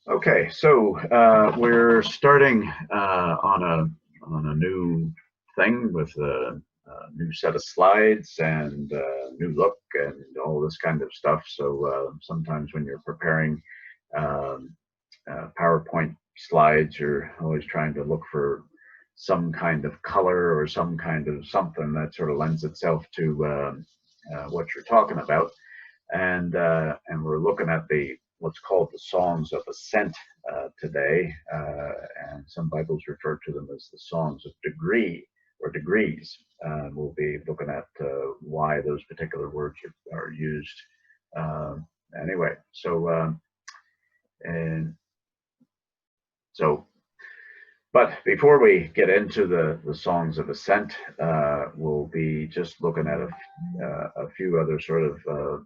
Okay, so we're starting on a new thing with a new set of slides and new look and all this kind of stuff. So sometimes when you're preparing um, PowerPoint slides, you're always trying to look for some kind of color or some kind of something that sort of lends itself to what you're talking about. And we're looking at the what's called the Songs of Ascent today, and some Bibles refer to them as the Songs of Degree or Degrees. We'll be looking at why those particular words are used. Uh, anyway, and so but before we get into the Songs of Ascent, we'll be just looking at a few other sort of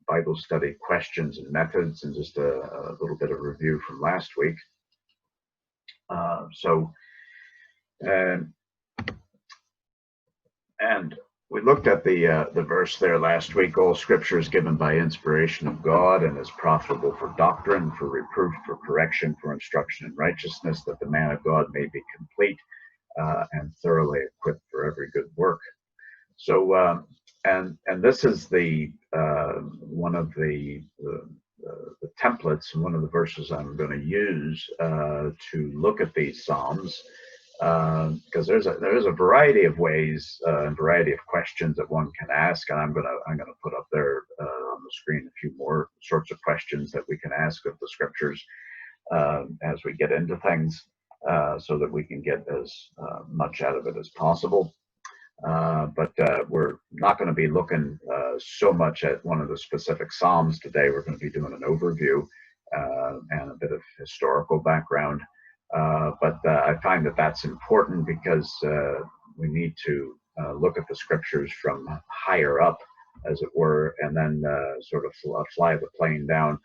Bible study questions and methods, and just a little bit of review from last week. So, and and we looked at the verse there last week. All Scripture is given by inspiration of God and is profitable for doctrine, for reproof, for correction, for instruction in righteousness, that the man of God may be complete and thoroughly equipped for every good work. So, and this is the one of the templates, one of the verses I'm going to use to look at these psalms, because there is a variety of ways and variety of questions that one can ask, and I'm gonna put up there on the screen a few more sorts of questions that we can ask of the scriptures as we get into things, so that we can get as much out of it as possible. But we're not going to be looking so much at one of the specific Psalms today. We're going to be doing an overview and a bit of historical background. But I find that that's important because we need to look at the scriptures from higher up, as it were, and then sort of fly the plane down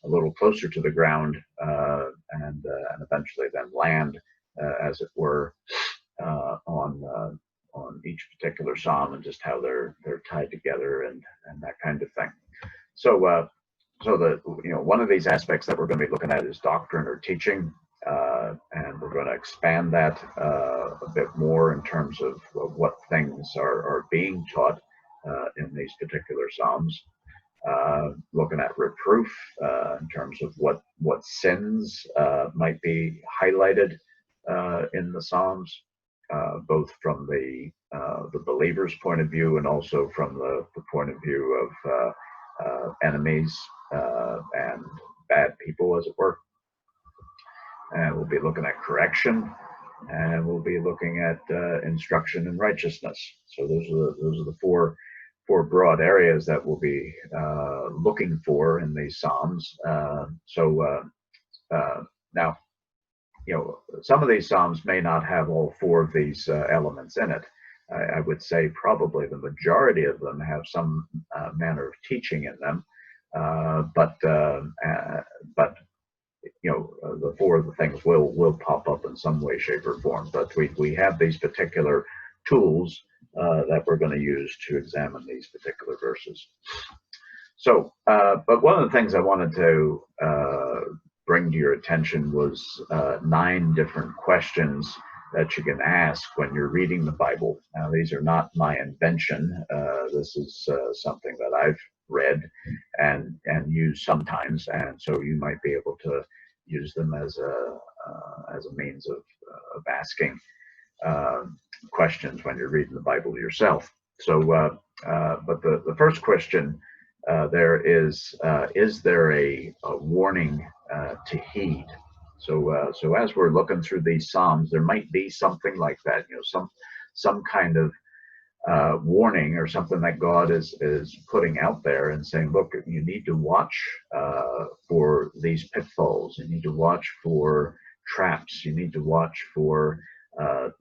a little closer to the ground, and eventually then land, as it were, on each particular psalm and just how they're tied together and that kind of thing. So one of these aspects that we're going to be looking at is doctrine or teaching, and we're going to expand that a bit more in terms of what things are being taught in these particular psalms. Looking at reproof in terms of what sins might be highlighted in the psalms, both from the believer's point of view and also from the point of view of enemies and bad people, as it were. And we'll be looking at correction, and we'll be looking at instruction in righteousness. So those are the four broad areas that we'll be looking for in these psalms. Now, some of these psalms may not have all four of these elements in it. I would say probably the majority of them have some manner of teaching in them, but the four of the things will pop up in some way, shape, or form. But we have these particular tools that we're going to use to examine these particular verses. So, but one of the things I wanted to bring to your attention was 9 different questions that you can ask when you're reading the Bible. Now, these are not my invention. This is something that I've read and use sometimes, and so you might be able to use them as a means of asking questions when you're reading the Bible yourself. So, but the first question there is there a warning to heed? So as we're looking through these psalms, there might be something like that, some kind of warning or something that God is putting out there and saying, look, you need to watch for these pitfalls. You need to watch for traps. You need to watch for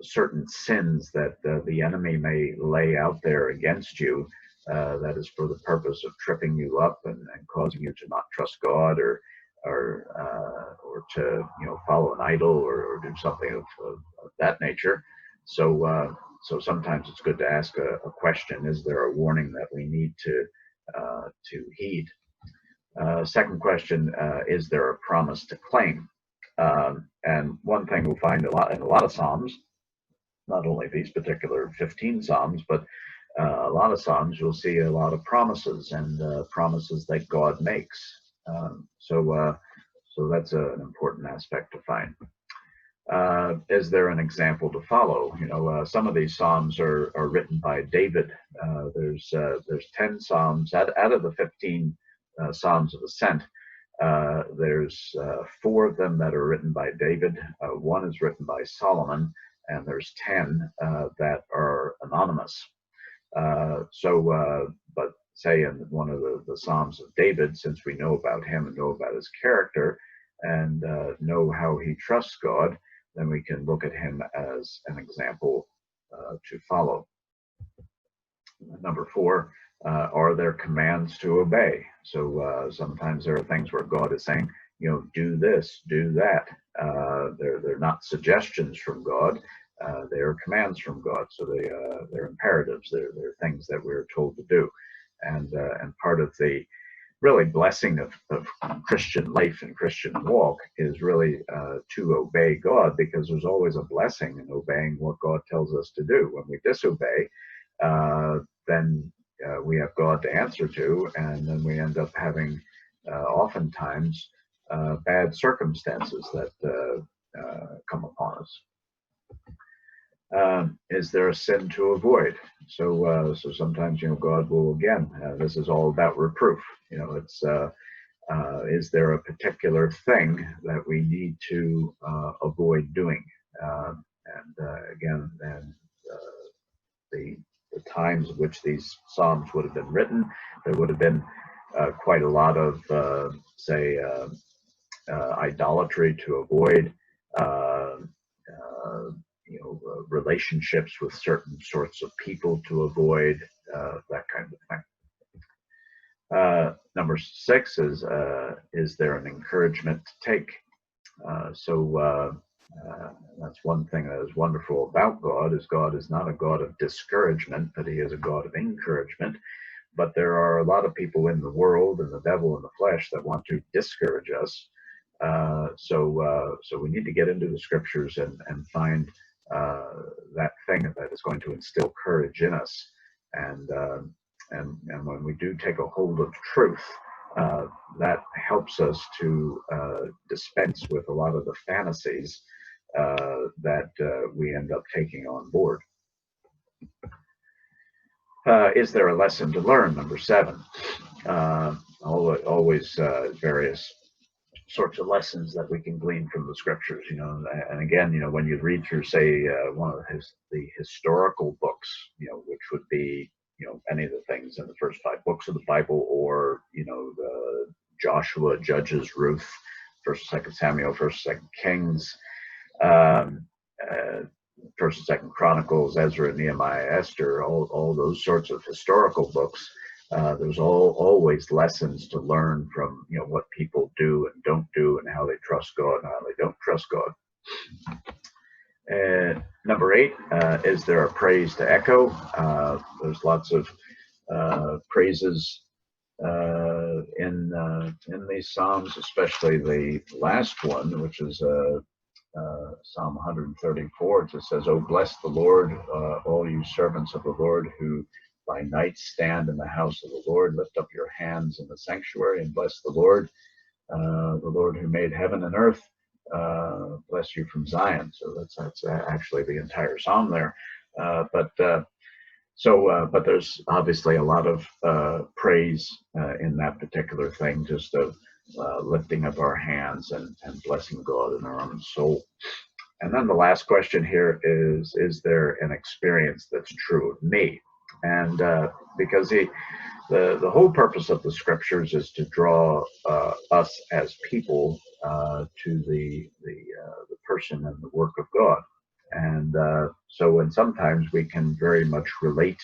certain sins that the enemy may lay out there against you. That is for the purpose of tripping you up and causing you to not trust God or to follow an idol or do something of that nature. So sometimes it's good to ask a question: is there a warning that we need to heed? Second question, is there a promise to claim? And one thing we'll find in a lot of Psalms, not only these particular 15 Psalms, but a lot of Psalms, you'll see a lot of promises and promises that God makes. So that's an important aspect to find. Is there an example to follow? Some of these Psalms are written by David. There's 10 Psalms out of the 15 Songs of Ascent. There's 4 of them that are written by David. 1 is written by Solomon, and there's 10 that are anonymous. But say in one of the Psalms of David, since we know about him and know about his character and know how he trusts God, then we can look at him as an example to follow. Number 4, are there commands to obey? So sometimes there are things where God is saying, do this, do that. They're not suggestions from God. They are commands from God. So they're imperatives. They're things that we're told to do. And part of the really blessing of Christian life and Christian walk is really to obey God, because there's always a blessing in obeying what God tells us to do. When we disobey, then we have God to answer to, and then we end up having oftentimes bad circumstances that come upon us. Is there a sin to avoid? So sometimes God will, again, this is all about reproof. It's is there a particular thing that we need to avoid doing? Again, the times in which these Psalms would have been written, there would have been quite a lot of idolatry to avoid. Relationships with certain sorts of people to avoid, that kind of thing. Number 6 is there an encouragement to take? That's one thing that is wonderful about God is not a God of discouragement, but he is a God of encouragement. But there are a lot of people in the world, and the devil and the flesh, that want to discourage us. So we need to get into the scriptures and find that thing that is going to instill courage in us. And when we do take a hold of truth, that helps us to dispense with a lot of the fantasies that we end up taking on board. Is there a lesson to learn? Number 7. Always various sorts of lessons that we can glean from the scriptures, and again, when you read through, say, one of the historical books, which would be, any of the things in the first 5 books of the Bible, or, the Joshua, Judges, Ruth, 1st and 2nd Samuel, 1st and 2nd Kings, 1st and 2nd Chronicles, Ezra, Nehemiah, Esther, all those sorts of historical books. There's always lessons to learn from, what people do and don't do, and how they trust God and how they don't trust God. Number 8, is there a praise to echo? There's lots of praises in these Psalms, especially the last one, which is Psalm 134. It just says, "Oh, bless the Lord, all you servants of the Lord, who by night stand in the house of the Lord. Lift up your hands in the sanctuary and bless the Lord who made heaven and earth. Bless you from Zion." So that's actually the entire psalm there. But there's obviously a lot of praise in that particular thing, just of lifting up our hands and blessing God in our own soul. And then the last question here is there an experience that's true of me? And because the whole purpose of the scriptures is to draw us as people to the person and the work of God. And and sometimes we can very much relate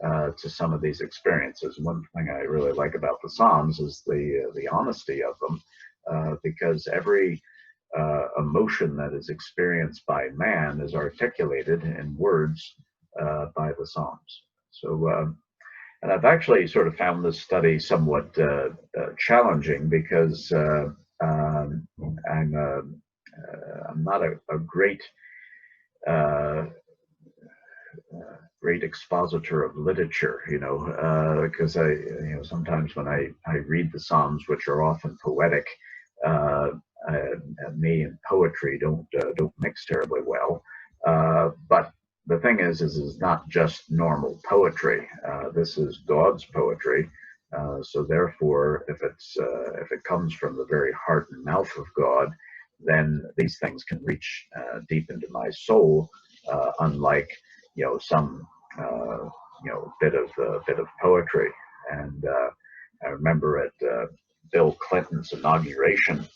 to some of these experiences. One thing I really like about the Psalms is the honesty of them, because every emotion that is experienced by man is articulated in words by the Psalms. So And I've actually sort of found this study somewhat challenging because um, I'm I'm not a great uh, great expositor of literature, because sometimes when I read the Psalms, which are often poetic, uh, me and poetry don't mix terribly well. But the thing is it's not just normal poetry. This is God's poetry. So therefore, if it comes from the very heart and mouth of God, then these things can reach deep into my soul, unlike some uh, bit of poetry. And I remember at Bill Clinton's inauguration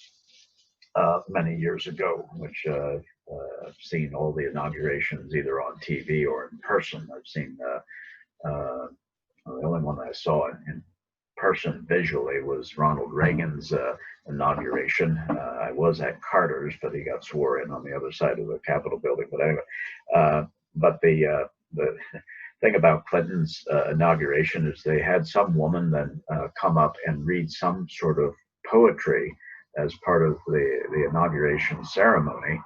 many years ago, which I've seen all the inaugurations either on TV or in person. I've seen the only one I saw in person visually was Ronald Reagan's inauguration. I was at Carter's, but he got swore in on the other side of the Capitol building. But anyway, but the thing about Clinton's inauguration is they had some woman then come up and read some sort of poetry as part of the inauguration ceremony,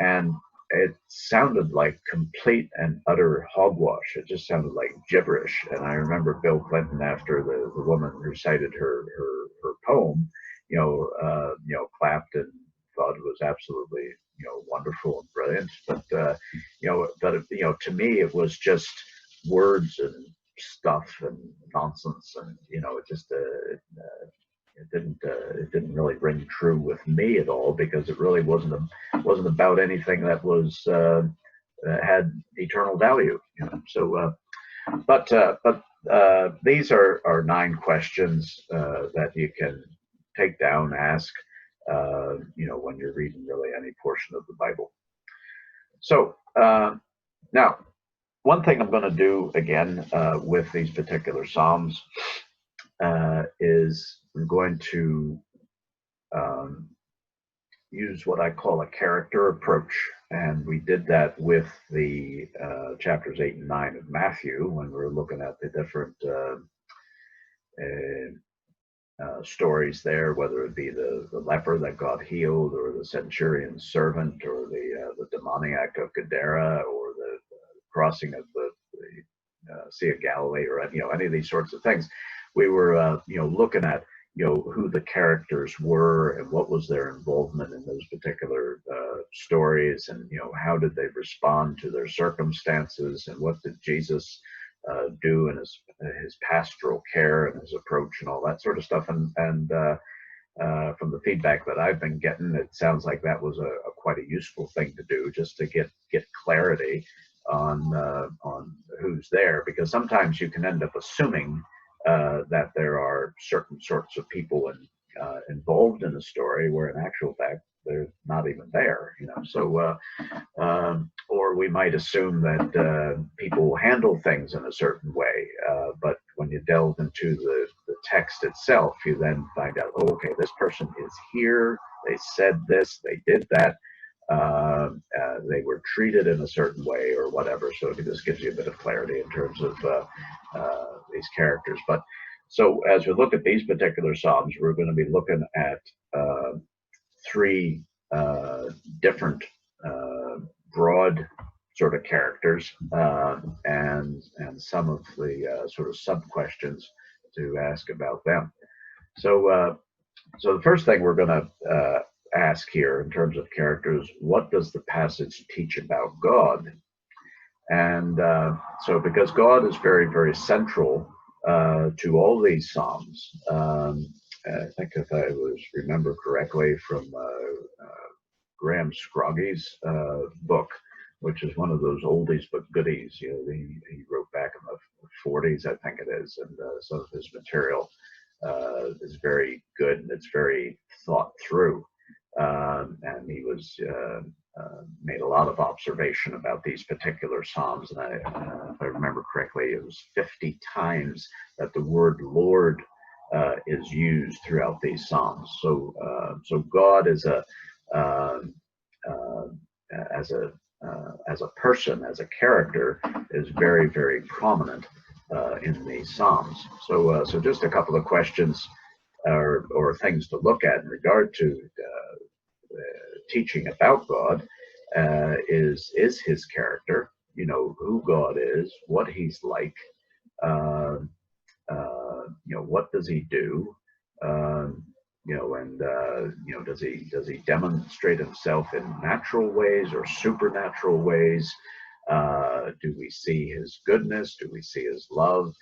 and it sounded like complete and utter hogwash. It just sounded like gibberish. And I remember Bill Clinton, after the woman recited her poem, clapped and thought it was absolutely wonderful and brilliant. But to me it was just words and stuff and nonsense, and it just it didn't really ring true with me at all, because it really wasn't about anything that was had eternal value. So these are 9 questions that you can take down, ask when you're reading really any portion of the Bible. So now, one thing I'm going to do again with these particular Psalms is I'm going to use what I call a character approach. And we did that with the chapters 8 and 9 of Matthew, when we were looking at the different stories there, whether it be the leper that got healed, or the centurion's servant, or the demoniac of Gadara, or the crossing of the Sea of Galilee, or any of these sorts of things. We were looking at who the characters were and what was their involvement in those particular stories, and how did they respond to their circumstances, and what did Jesus do in his pastoral care and his approach and all that sort of stuff. And from the feedback that I've been getting, it sounds like that was a quite a useful thing to do, just to get clarity on who's there, because sometimes you can end up assuming that there are certain sorts of people involved in the story, where in actual fact they're not even there. So or we might assume that people handle things in a certain way, but when you delve into the text itself, you then find out, oh, okay, this person is here, they said this, they did that, they were treated in a certain way, or whatever. So this gives you a bit of clarity in terms of these characters. But so as we look at these particular Psalms, we're going to be looking at 3 different broad sort of characters, and some of the sort of sub questions to ask about them. So so the first thing we're going to ask here in terms of characters, what does the passage teach about God? And so because God is very, very central to all these Psalms, I think if I remember correctly from Graham Scroggy's book, which is one of those oldies but goodies. He wrote back in the 40s, I think it is, and some of his material is very good, and it's very thought through. And he was made a lot of observation about these particular Psalms, and if I remember correctly, it was 50 times that the word Lord is used throughout these Psalms. So God is as a person, as a character, is very, very prominent in these Psalms. So just a couple of questions or things to look at in regard to teaching about God is his character, who God is, what he's like, uh, what does he do, and does he demonstrate himself in natural ways or supernatural ways? Do we see his goodness? Do we see his love?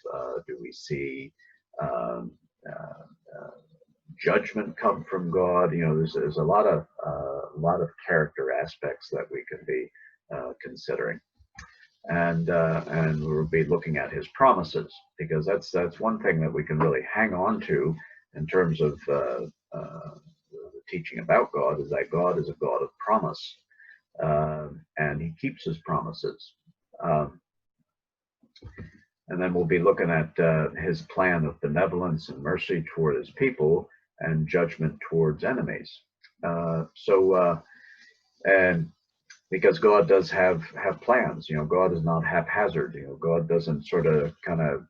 Do we see um, judgment come from God? There's a lot of character aspects that we can be considering, and we'll be looking at his promises, because that's one thing that we can really hang on to in terms of the teaching about God, is that God is a God of promise, and he keeps his promises. Um, and then we'll be looking at his plan of benevolence and mercy toward his people, and judgment towards enemies. And because God does have plans, God is not haphazard. God doesn't sort of kind of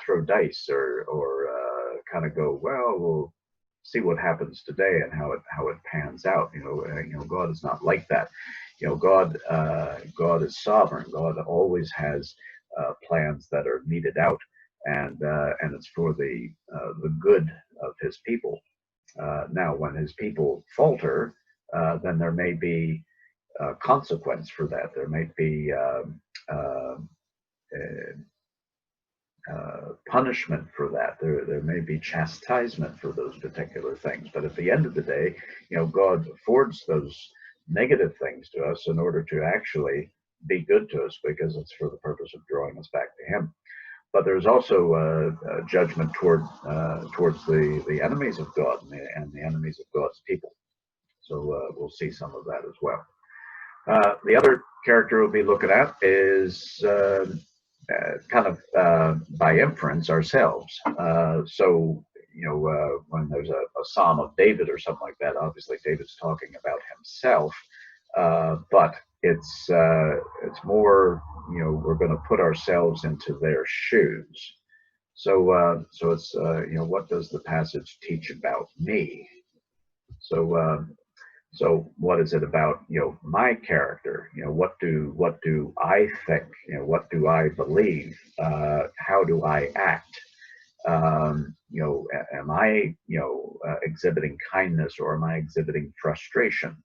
throw dice or kind of go, well, we'll see what happens today and how it pans out. God is not like that. God is sovereign. God always has plans that are meted out, and it's for the good of his people. Now, when his people falter, then there may be consequence for that. There may be punishment for that. There may be chastisement for those particular things. But at the end of the day, God affords those negative things to us in order to actually be good to us, because it's for the purpose of drawing us back to him. But there's also judgment towards the enemies of God and the enemies of God's people. So we'll see some of that as well. The other character we'll be looking at is kind of by inference ourselves. When there's a Psalm of David or something like that, obviously David's talking about himself, but it's more, we're going to put ourselves into their shoes. So it's what does the passage teach about me? So what is it about, my character? What do I think? What do I believe? How do I act? Am I, exhibiting kindness, or am I exhibiting frustration?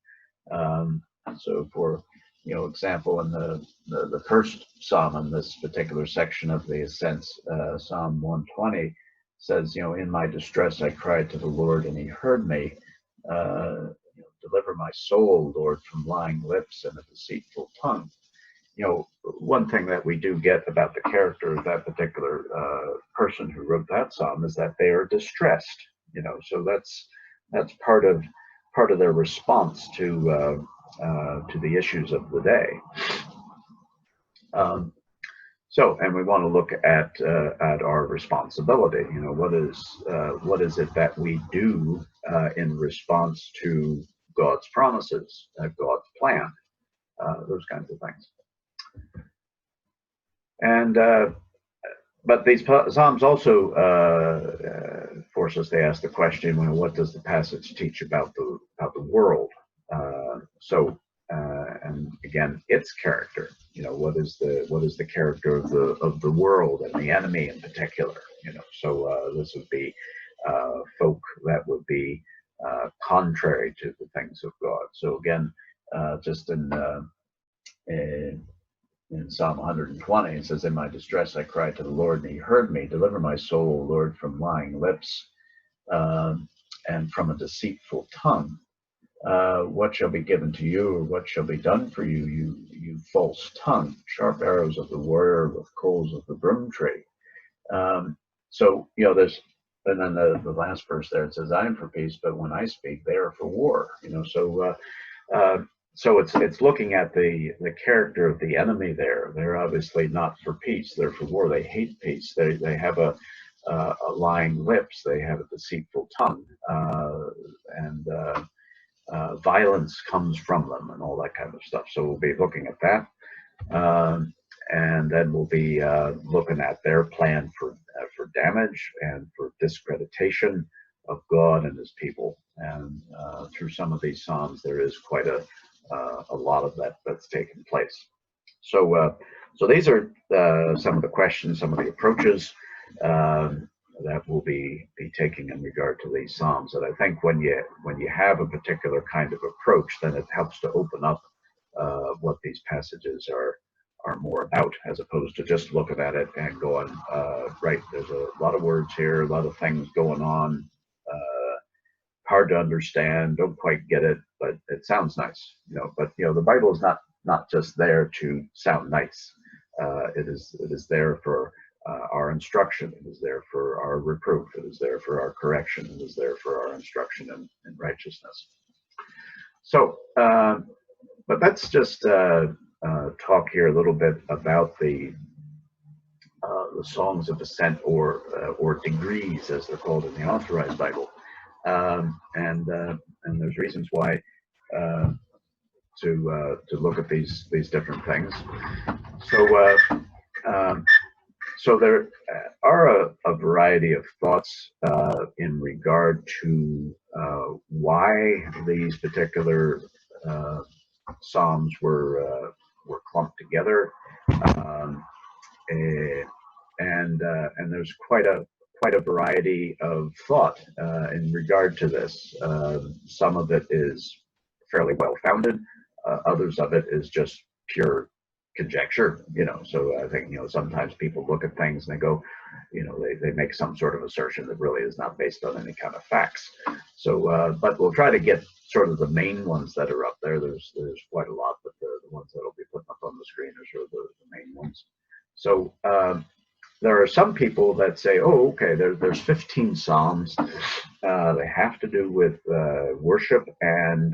So for, example, in the first Psalm in this particular section of the Ascent, Psalm 120 says, in my distress I cried to the Lord, and he heard me. Deliver my soul, Lord, from lying lips and a deceitful tongue. One thing that we do get about the character of that particular person who wrote that psalm is that they are distressed. So that's part of their response to the issues of the day. And we want to look at our responsibility. What is it that we do in response to God's promises, God's plan, those kinds of things. And but these Psalms also force us to ask the question: what does the passage teach about the world? And again, its character. What is the character of the world and the enemy in particular? So this would be folk that would be contrary to the things of God. So again, just in Psalm 120, it says, in my distress I cried to the Lord, and he heard me. Deliver my soul, Lord, from lying lips and from a deceitful tongue. What shall be given to you, or what shall be done for you, you false tongue? Sharp arrows of the warrior with coals of the broom tree. There's, and then the last verse there, it says, I am for peace, but when I speak, they are for war. So it's looking at the character of the enemy there. They're obviously not for peace. They're for war. They hate peace. They have a lying lips. They have a deceitful tongue, and violence comes from them, and all that kind of stuff. So we'll be looking at that. and then we'll be looking at their plan for damage and for discreditation of God and His people. And through some of these psalms, there is quite a lot of that that's taken place. So, so these are some of the questions, some of the approaches that we'll be taking in regard to these psalms. And I think when you have a particular kind of approach, then it helps to open up what these passages are more about, as opposed to just looking at it and going, right, there's a lot of words here, a lot of things going on, hard to understand, don't quite get it, but it sounds nice, you know. But you know, the Bible is not just there to sound nice. It is there for our instruction. It is there for our reproof. It is there for our correction. It is there for our instruction in righteousness. So, but let's just talk here a little bit about the Songs of Ascent, or degrees, as they're called in the Authorized Bible. And there's reasons why to look at these different things. So so there are a variety of thoughts in regard to why these particular psalms were clumped together, and there's quite a variety of thought in regard to this. Some of it is fairly well founded. Others of it is just pure conjecture, you know. So I think, you know, sometimes people look at things and they go, you know, they make some sort of assertion that really is not based on any kind of facts. So, but we'll try to get sort of the main ones that are up there. There's quite a lot, but the ones that I'll be putting up on the screen are sort of the main ones. So there are some people that say, oh, okay, there's 15 psalms. They have to do with worship, and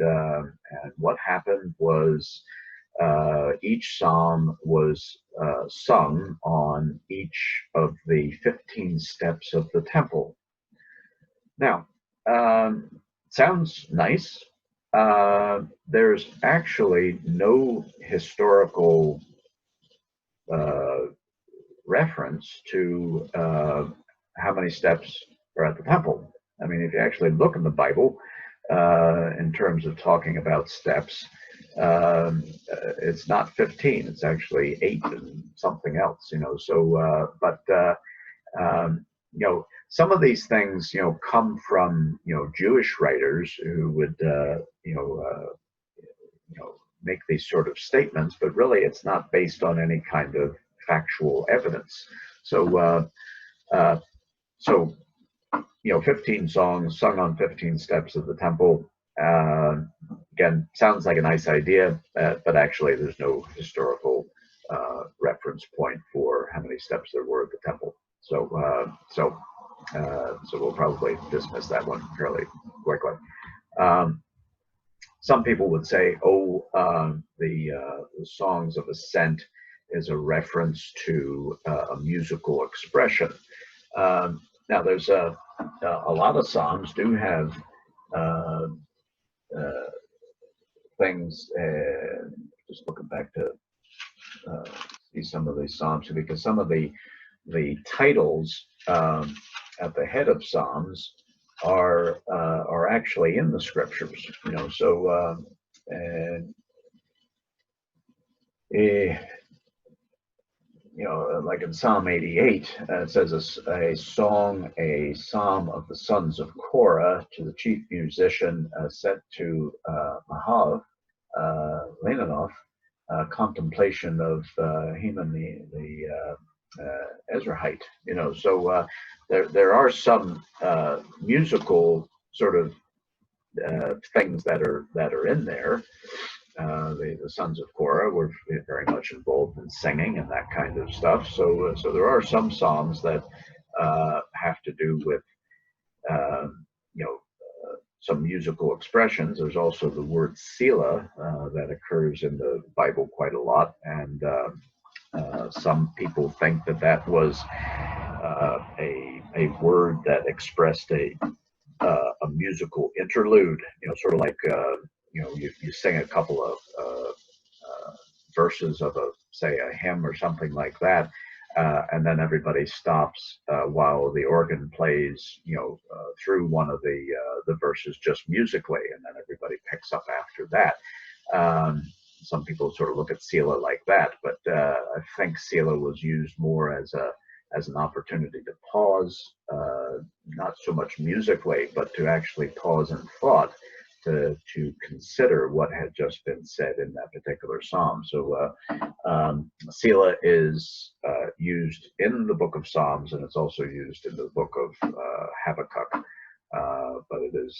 what happened was each psalm was sung on each of the 15 steps of the temple. Now, sounds nice. There's actually no historical reference to how many steps are at the temple. I mean, if you actually look in the Bible, in terms of talking about steps, it's not 15, it's actually 8 and something else, you know. So, you know, some of these things, you know, come from, you know, Jewish writers who would, you know, make these sort of statements, but really it's not based on any kind of factual evidence. So, so, you know, 15 songs sung on 15 steps of the temple. Again, sounds like a nice idea, but actually there's no historical reference point for how many steps there were at the temple. So, so we'll probably dismiss that one fairly quickly. Some people would say, oh, the Songs of Ascent is a reference to a musical expression. Now, there's a lot of psalms do have things. Just looking back to see some of these psalms, because some of the titles at the head of psalms are actually in the scriptures, you know. So you know, like in Psalm 88, it says a psalm of the sons of Korah to the chief musician, set to Mahav, Lenanoth, contemplation of Heman the Ezrahite. You know, so there are some musical sort of things that are in there. The sons of Korah were very much involved in singing and that kind of stuff. So so there are some psalms that have to do with you know, some musical expressions. There's also the word Selah that occurs in the Bible quite a lot, and some people think that that was a word that expressed a musical interlude. You know, sort of like you know, you sing a couple of verses of a say a hymn or something like that, and then everybody stops while the organ plays, through one of the verses just musically, and then everybody picks up after that. Some people sort of look at Selah like that, but I think Selah was used more as an opportunity to pause, not so much musically, but to actually pause in thought, to consider what had just been said in that particular psalm. So Selah is used in the book of Psalms, and it's also used in the book of Habakkuk. But it is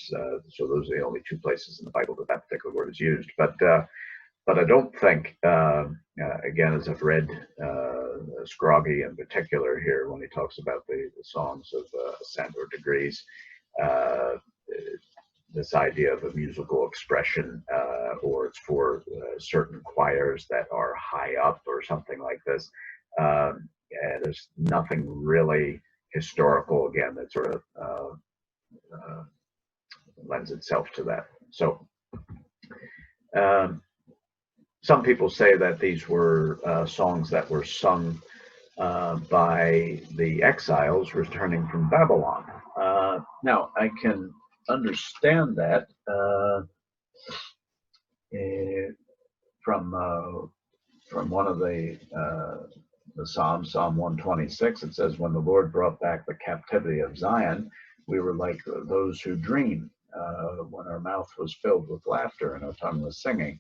so those are the only two places in the Bible that that particular word is used. But I don't think, again, as I've read Scroggie in particular here, when he talks about the songs of ascent or degrees, this idea of a musical expression, or it's for certain choirs that are high up or something like this. There's nothing really historical, again, that sort of lends itself to that. So some people say that these were songs that were sung by the exiles returning from Babylon. Now, I can understand that from one of the Psalms, Psalm 126. It says, "When the Lord brought back the captivity of Zion, we were like those who dream, when our mouth was filled with laughter and our tongue was singing.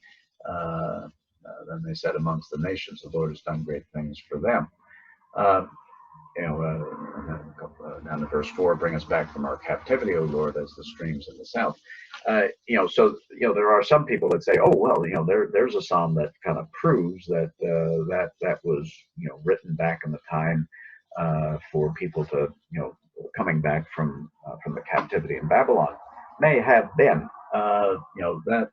Then they said amongst the nations, the Lord has done great things for them." Down to verse 4, "Bring us back from our captivity, O Lord, as the streams in the south." So there are some people that say, "Oh well, there's a psalm that kind of proves that that was written back in the time for people to coming back from the captivity in Babylon." May have been, that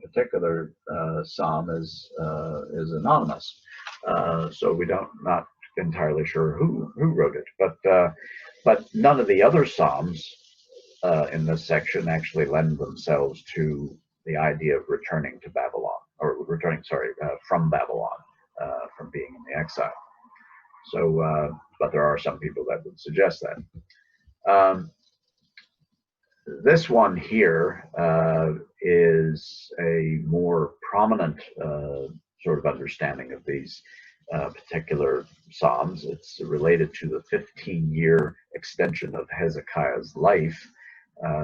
particular psalm is anonymous, so we not entirely sure who wrote it, but none of the other psalms in this section actually lend themselves to the idea of returning to Babylon, or returning, from Babylon, from being in the exile. So, but there are some people that would suggest that. This one here is a more prominent sort of understanding of these particular psalms. It's related to the 15-year extension of Hezekiah's life,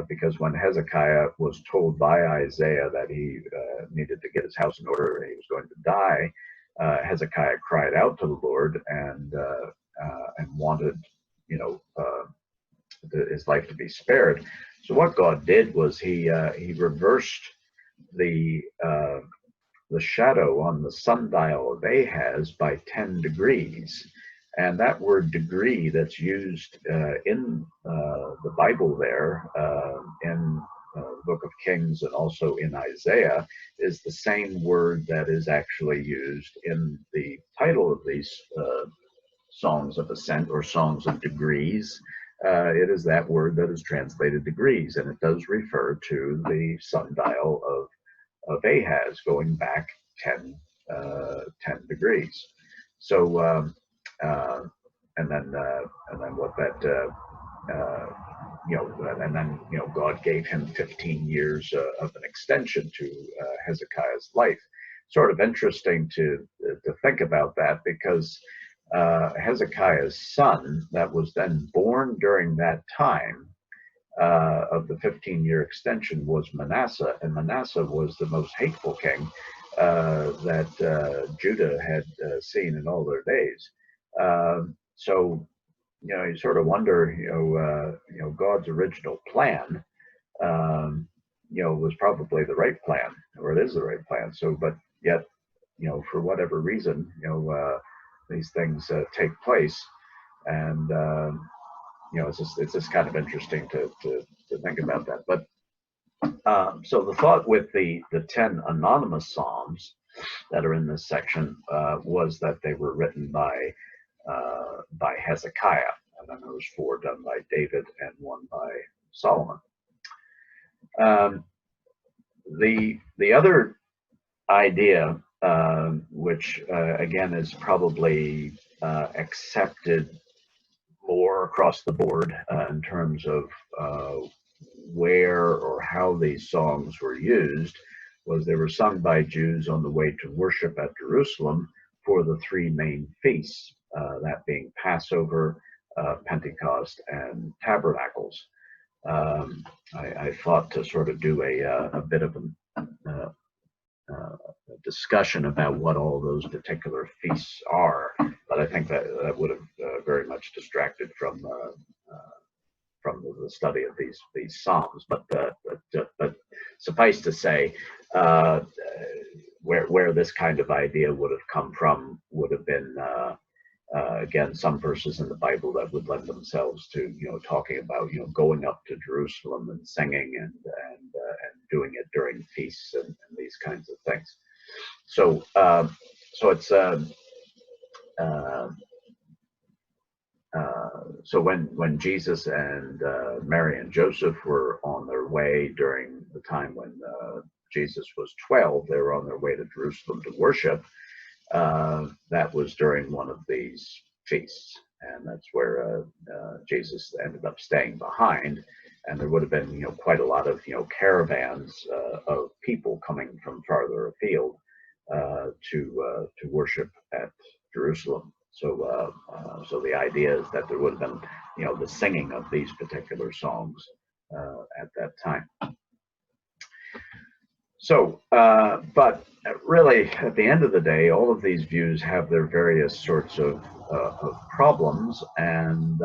because when Hezekiah was told by Isaiah that he needed to get his house in order and he was going to die, Hezekiah cried out to the Lord and wanted, his life to be spared. So what God did was he reversed the shadow on the sundial of Ahaz by 10 degrees. And that word degree that's used in the Bible there, in the book of Kings and also in Isaiah, is the same word that is actually used in the title of these Songs of Ascent, or Songs of Degrees. It is that word that is translated degrees, and it does refer to the sundial of Ahaz going back 10 degrees. So, and then what that, and then God gave him 15 years of an extension to Hezekiah's life. Sort of interesting to think about that, because Hezekiah's son that was then born during that time of the 15-year extension was Manasseh, and Manasseh was the most hateful king that Judah had seen in all their days. So you sort of wonder, God's original plan, was probably the right plan, or it is the right plan. So, but yet, for whatever reason, these things take place, and it's just kind of interesting to think about that. But so the thought with the 10 anonymous psalms that are in this section was that they were written by Hezekiah, and then there was 4 done by David and 1 by Solomon. The other idea which again is probably accepted more across the board in terms of where or how these songs were used, was they were sung by Jews on the way to worship at Jerusalem for the three main feasts, that being Passover, Pentecost, and Tabernacles. I thought to sort of do a bit of a discussion about what all those particular feasts are, but I think that would have very much distracted from the study of these psalms. But suffice to say, where this kind of idea would have come from would have been again some verses in the Bible that would lend themselves to talking about going up to Jerusalem and singing and doing it during feasts and these kinds of things. So it's so when Jesus and Mary and Joseph were on their way during the time when Jesus was 12, they were on their way to Jerusalem to worship. That was during one of these feasts, and that's where Jesus ended up staying behind. And there would have been quite a lot of caravans of people coming from farther afield to worship at Jerusalem. So so the idea is that there would have been the singing of these particular songs at that time. So, but really, at the end of the day, all of these views have their various sorts of problems, and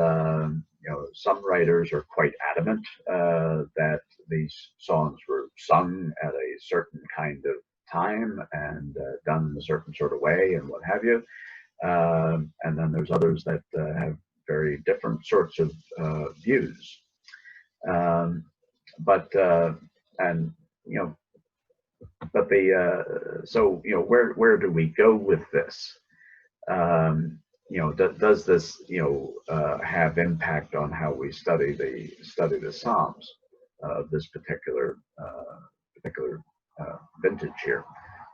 some writers are quite adamant that these songs were sung at a certain kind of time and done in a certain sort of way, and what have you. And then there's others that have very different sorts of views. But so where do we go with this? Does this have impact on how we study the Psalms of this particular vintage here?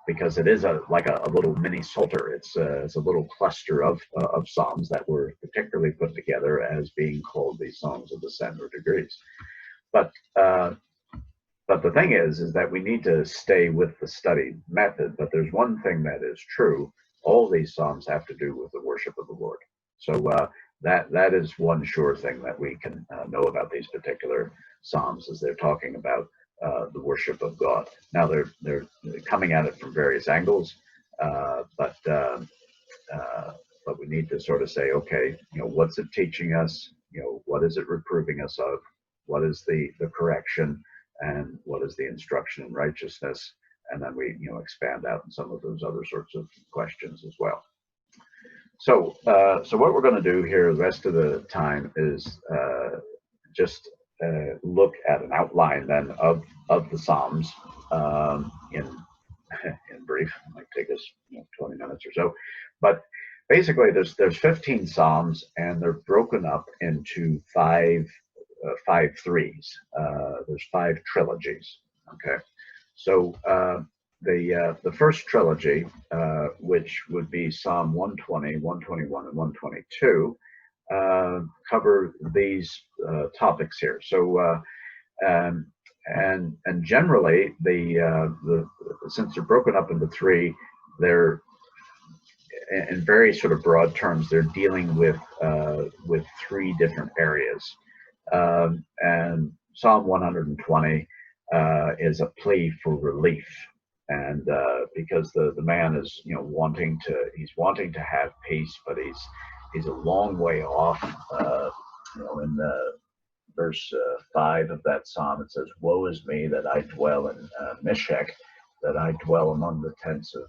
Because it is like a little mini psalter. It's a little cluster of psalms that were particularly put together as being called the Songs of Ascent or Degrees. But the thing is that we need to stay with the study method. But there's one thing that is true: all these psalms have to do with the worship of the Lord. So that is one sure thing that we can know about these particular psalms, is they're talking about the worship of God. Now they're coming at it from various angles, but we need to sort of say, okay, what's it teaching us? What is it reproving us of? What is the correction? And what is the instruction in righteousness? And then we expand out in some of those other sorts of questions as well. So what we're going to do here the rest of the time is just look at an outline then of the Psalms in brief. It might take us 20 minutes or so, but basically there's 15 Psalms, and they're broken up into five threes. There's 5 trilogies. Okay, so the first trilogy, which would be Psalm 120, 121, and 122, cover these topics here. So and generally since they're broken up into 3, they're in very sort of broad terms, they're dealing with 3 different areas. And Psalm 120 is a plea for relief, and because the man is wanting to have peace, but he's a long way off. In the verse 5 of that psalm, it says, "Woe is me that I dwell in Meshech, that I dwell among the tents of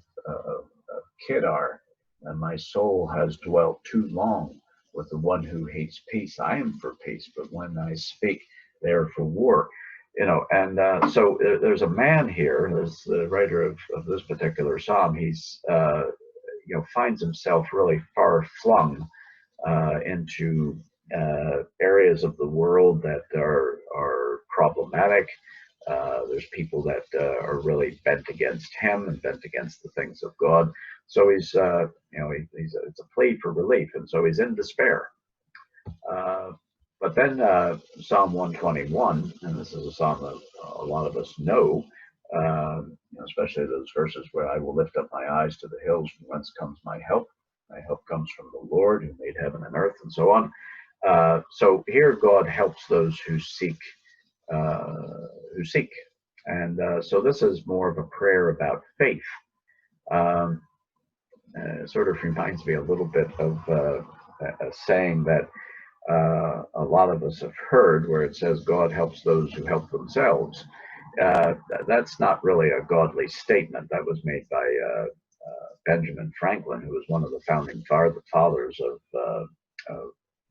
Kedar, and my soul has dwelt too long with the one who hates peace. I am for peace, but when I speak, they are for war." And so there's a man here, as the writer of this particular psalm. He's finds himself really far flung into areas of the world that are problematic, There's people that are really bent against him and bent against the things of God. So he's, it's a plea for relief, and so he's in despair. But then Psalm 121, and this is a psalm that a lot of us know, especially those verses where I will lift up my eyes to the hills, from whence comes my help. My help comes from the Lord who made heaven and earth, and so on. So here God helps those who seek. And so this is more of a prayer about faith. It sort of reminds me a little bit of a saying that a lot of us have heard, where it says God helps those who help themselves. That's not really a godly statement. That was made by Benjamin Franklin, who was one of the founding fathers of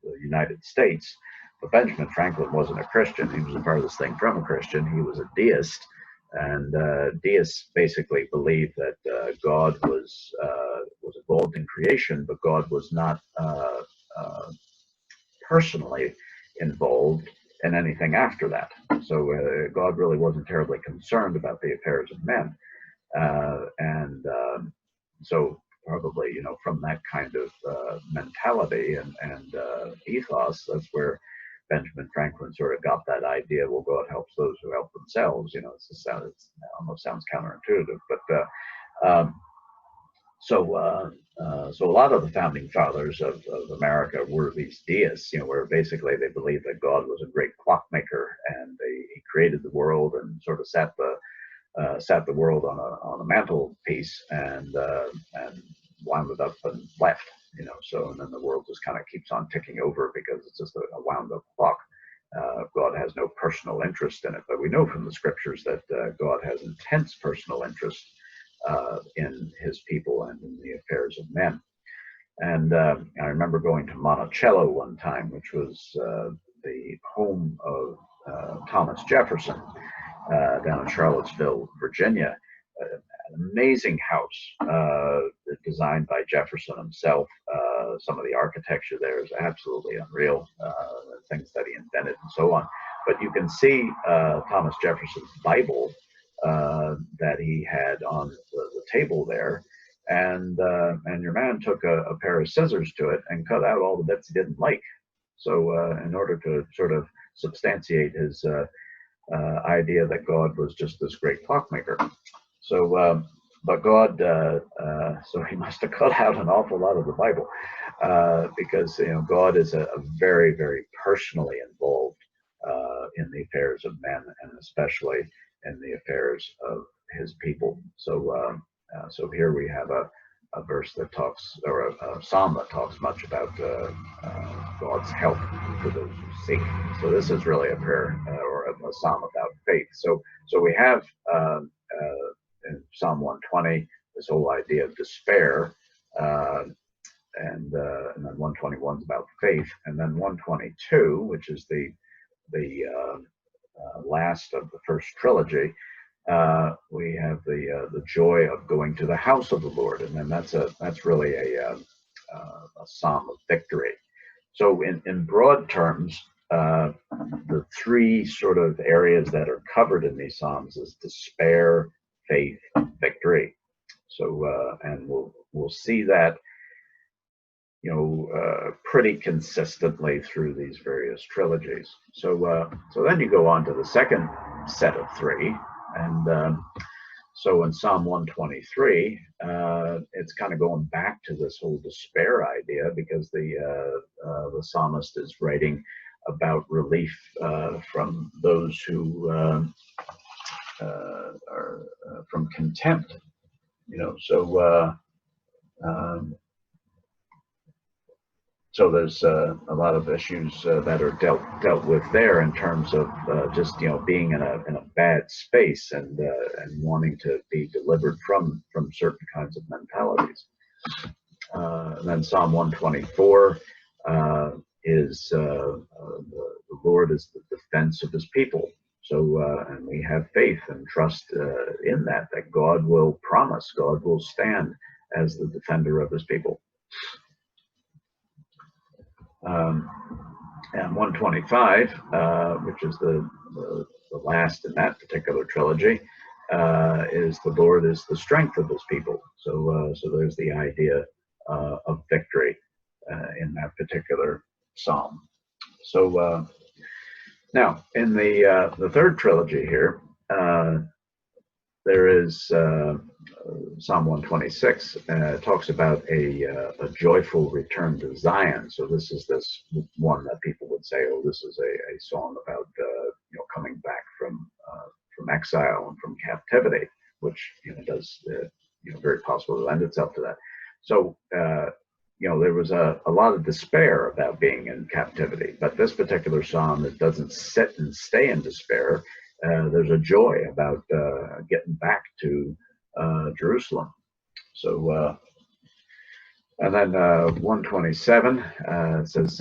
the United States. But Benjamin Franklin wasn't a Christian. He was the farthest thing from a Christian. He was a deist. And deists basically believed that God was a golden creation, but God was not personally involved in anything after that. So God really wasn't terribly concerned about the affairs of men. So probably, from that kind of mentality and ethos, that's where Benjamin Franklin sort of got that idea. Well, God helps those who help themselves. It almost sounds counterintuitive, but so a lot of the founding fathers of America were these deists, where basically they believed that God was a great clockmaker, and he created the world and sort of sat the world on a mantelpiece and wound it up and left. So, and then the world just kind of keeps on ticking over because it's just a wound up clock. God has no personal interest in it, but we know from the scriptures that God has intense personal interest in his people and in the affairs of men. And I remember going to Monticello one time, which was the home of Thomas Jefferson down in Charlottesville, Virginia. An amazing house designed by Jefferson himself. Some of the architecture there is absolutely unreal, things that he invented and so on. But you can see Thomas Jefferson's Bible that he had on the table there, and your man took a pair of scissors to it and cut out all the bits he didn't like. So in order to sort of substantiate his idea that God was just this great clockmaker. So, but God, so he must have cut out an awful lot of the Bible, because God is a very, very personally involved in the affairs of men, and especially in the affairs of his people. So, so here we have a verse that talks, or a psalm that talks much about God's help for those who seek. So this is really a prayer or a psalm about faith. So we have in Psalm 120 this whole idea of despair, and then 121 is about faith, and then 122, which is the last of the first trilogy. We have the joy of going to the house of the Lord, and then that's really a psalm of victory. So in broad terms, the three sort of areas that are covered in these psalms is despair, faith, victory. So and we'll see that pretty consistently through these various trilogies. So then you go on to the second set of three. And so in Psalm 123, it's kind of going back to this whole despair idea, because the psalmist is writing about relief from those who are from contempt. So there's a lot of issues that are dealt with there in terms of just being in a bad space and wanting to be delivered from certain kinds of mentalities. And then Psalm 124 is the Lord is the defense of his people. So and we have faith and trust in that God will promise, God will stand as the defender of his people. And 125, which is the the last in that particular trilogy, is the Lord is the strength of his people. So there's the idea of victory in that particular psalm. So now in the third trilogy here, there is Psalm 126 talks about a joyful return to Zion. So this is this one that people would say, oh, this is a song about coming back from exile and from captivity, which does very possible to lend itself to that. So there was a lot of despair about being in captivity, but this particular psalm, it doesn't sit and stay in despair. There's a joy about getting back to Jerusalem. So, and then 127 says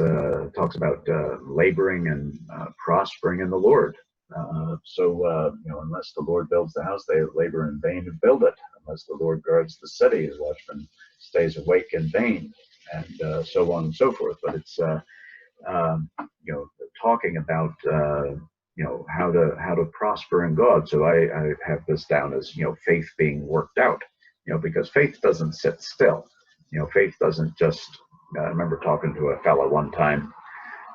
talks about laboring and prospering in the Lord. Unless the Lord builds the house, they labor in vain to build it. Unless the Lord guards the city, his watchman stays awake in vain, and so on and so forth. But it's talking about how to prosper in God. So I have this down as faith being worked out, because faith doesn't sit still. Faith doesn't just. I remember talking to a fellow one time,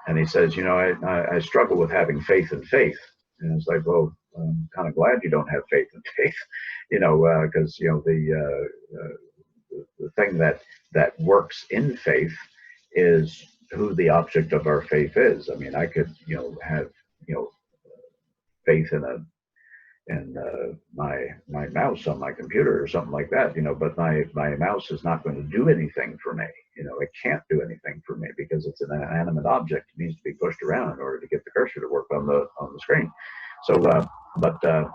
and he says, I struggle with having faith in faith. And it's like, well, I'm kind of glad you don't have faith in faith, because the thing that works in faith is who the object of our faith is. I mean, I could have faith in my mouse on my computer or something like that, but my mouse is not going to do anything for me. It can't do anything for me because it's an inanimate object. It needs to be pushed around in order to get the cursor to work on the screen. So, but the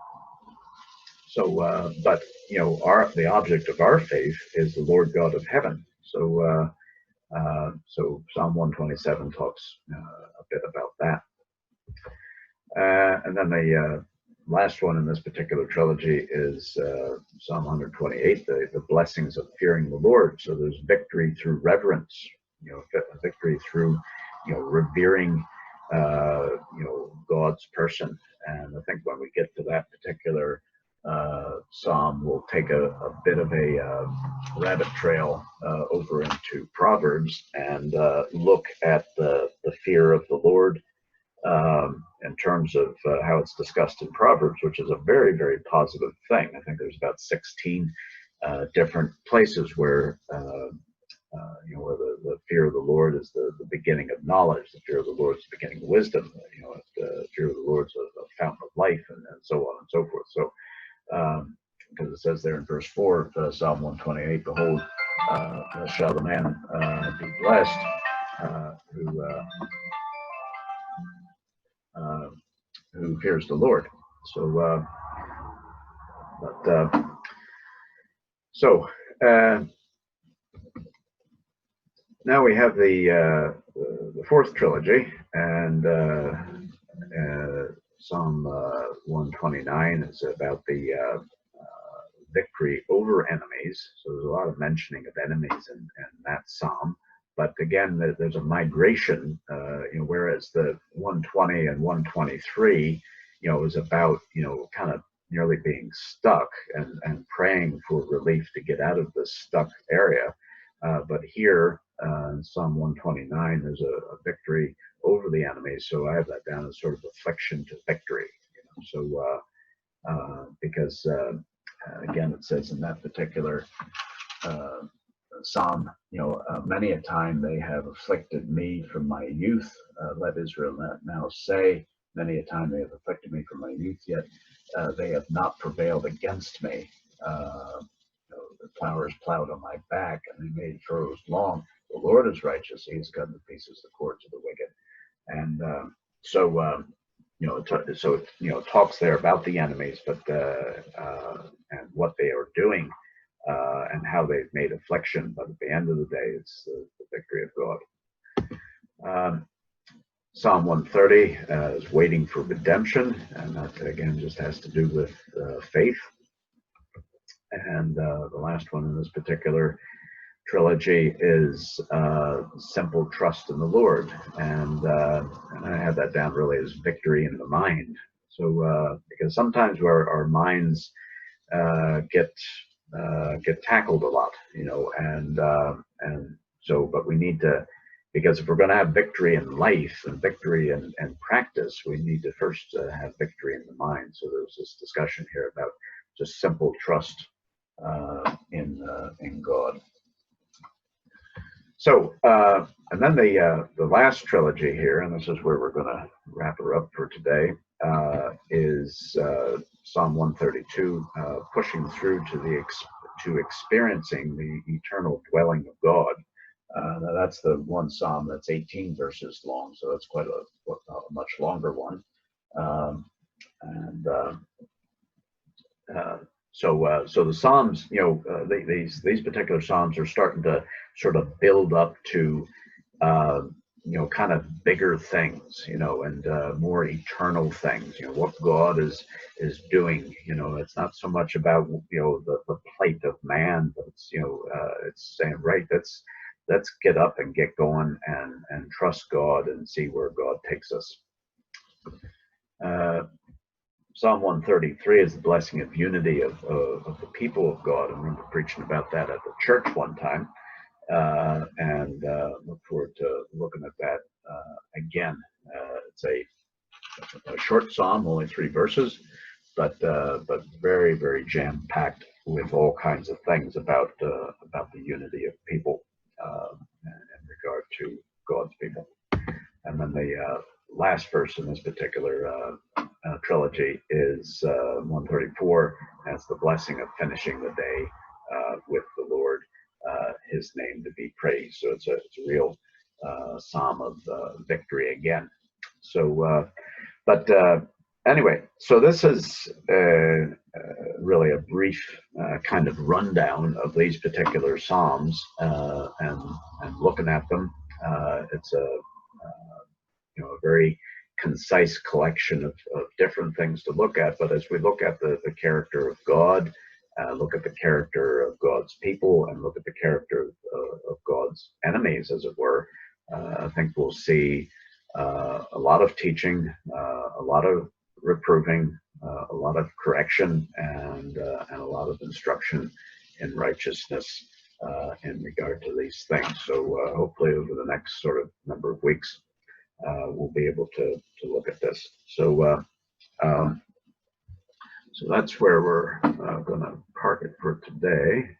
object of our faith is the Lord God of heaven. So Psalm 127 talks a bit about that. And then the last one in this particular trilogy is Psalm 128, the blessings of fearing the Lord. So there's victory through reverence, victory through, revering, God's person. And I think when we get to that particular psalm, we'll take a bit of a rabbit trail over into Proverbs and look at the fear of the Lord in terms of how it's discussed in Proverbs, which is a very, very positive thing. I think there's about 16 different places where where the fear of the Lord is the beginning of knowledge, the fear of the Lord is the beginning of wisdom, the fear of the Lord is a fountain of life, and so on and so forth. So, because it says there in verse 4 of Psalm 128, behold, shall the man be blessed who fears the Lord. So, now we have the fourth trilogy, and Psalm 129 is about the victory over enemies. So there's a lot of mentioning of enemies in that psalm. But again, there's a migration, whereas the 120 and 123, is about, kind of nearly being stuck and praying for relief to get out of this stuck area. But here, in Psalm 129, there's a victory over the enemy. So I have that down as sort of affliction to victory. Because again, it says in that particular psalm, many a time they have afflicted me from my youth. Let Israel now say, many a time they have afflicted me from my youth, yet they have not prevailed against me. The plowers plowed on my back, and they made furrows long. The Lord is righteous; He has cut to pieces the cords of the wicked. And it talks there about the enemies, but and what they are doing, and how they've made affliction. But at the end of the day, it's the victory of God. Psalm 130 is waiting for redemption, and that again just has to do with faith. And the last one in this particular trilogy is simple trust in the Lord, and I have that down really as victory in the mind. So because sometimes our minds get tackled a lot, and so, but we need to, because if we're going to have victory in life and victory in practice, we need to first have victory in the mind. So there's this discussion here about just simple trust in God. So, and then the last trilogy here, and this is where we're going to wrap her up for today, is Psalm 132, pushing through to experiencing the eternal dwelling of God. Now that's the one psalm that's 18 verses long, so that's quite a much longer one. And so the Psalms, these particular Psalms are starting to sort of build up to, kind of bigger things, and more eternal things, what God is doing. It's not so much about, the plight of man, but it's saying, right, let's get up and get going and trust God and see where God takes us. Psalm 133 is the blessing of unity of the people of God. I remember preaching about that at the church one time, and look forward to looking at that again. It's a short psalm, only 3 verses, but very, very jam-packed with all kinds of things about the unity of people in regard to God's people. And then the last verse in this particular trilogy is 134, as the blessing of finishing the day with the Lord, his name to be praised. So it's a real psalm of victory again. So, but anyway, so this is really a brief kind of rundown of these particular psalms, and looking at them. It's a very concise collection of different things to look at. But as we look at the character of God, look at the character of God's people, and look at the character of God's enemies, as it were, I think we'll see a lot of teaching, a lot of reproving, a lot of correction, and a lot of instruction in righteousness in regard to these things. So hopefully over the next sort of number of weeks, we'll be able to look at this. So so that's where we're going to park it for today.